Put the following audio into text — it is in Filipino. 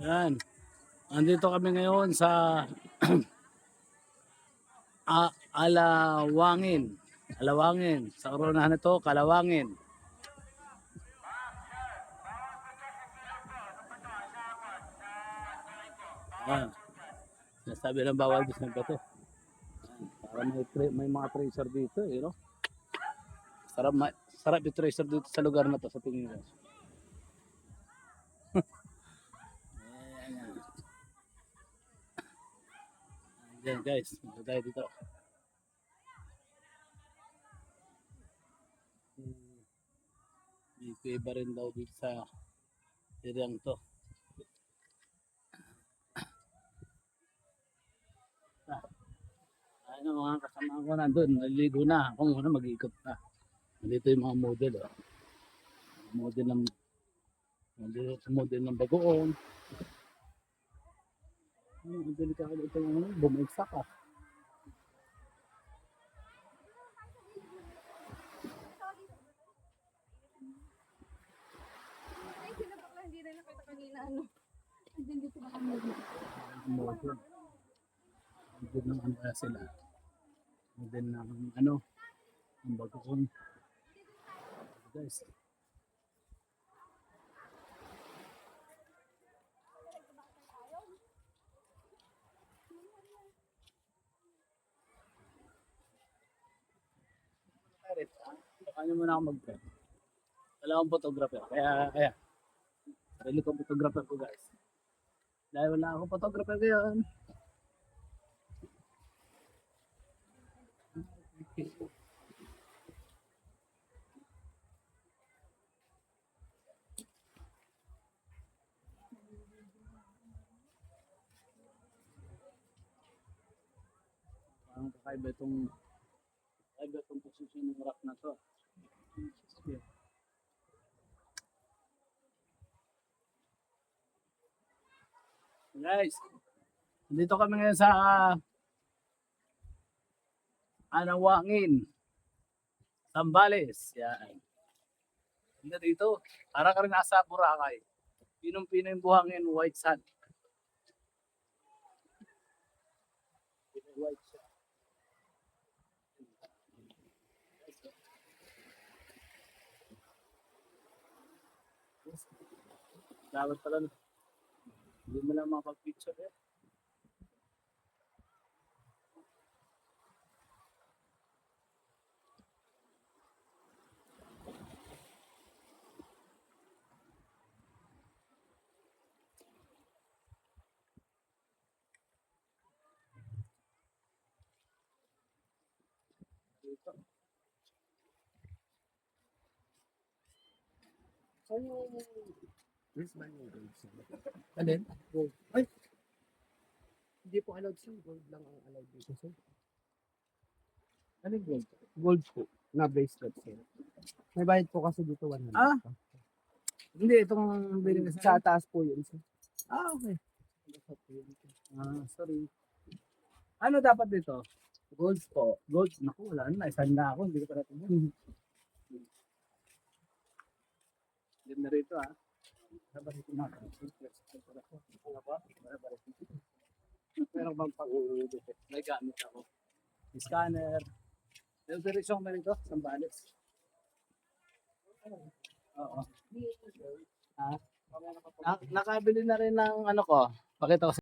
Yan. Andito kami ngayon sa Alawangin. Alawangin. Sa koronahan ito, Kalawangin. Yan. Nasabi ng bawal gusto ng bato. Para may mga tracer dito, you know. Sarap yung tracer dito sa lugar na to sa tingin ko. Ayan. Ayan guys, dito tayo dito. Dito iba rin daw dito sa areang to. Ano mga kasama ko nandun, naliligo na. Ako muna mag-iikot na. Dito yung mga model. Oh. Model ng bagoong. Ang delikado ito yung bumagsak ah. Ay, sila bakla hindi rin nakita kanina ano. Andun dito baka model. Model. Model ng ano kaya sila. Model ng ano. Ang bagoong. Guys. Baka nyo muna ako mag-prep. Wala akong photographer. Kaya. Sarili kong photographer ko guys. Dahil wala akong photographer ngayon. Parang kakaiba itong position ng rock na to. Guys, dito kami ngayon sa Anawangin, Zambales. Yan. Hindi dito, para ka rin nasa Boracay. Pinong-pino yung buhangin, white sand. White sand. Dapat pala, hindi mo lang makapag-picture eh. Dito. Where's my gold? Alin? Gold. Ay! Hindi po allowed sir. Gold lang ang allowed dito sir. Ano yung gold? Gold po. Na bracelet sir. May bayad po kasi dito 100. Ah? Hindi, itong bilhin Sa taas po yun sir. Ah, okay. Sorry. Ano dapat dito? Gold po. Gold. Naku, wala na. Isan na ako. Hindi ko pa natin. Ganda rito ah. Nabarito na. Meron bang pag-uudit? May gamit ako. Scanner. Yung direksyon mo rito, Zambales. Oo. Ha? Nakabili na rin ng ano ko. Pakita ko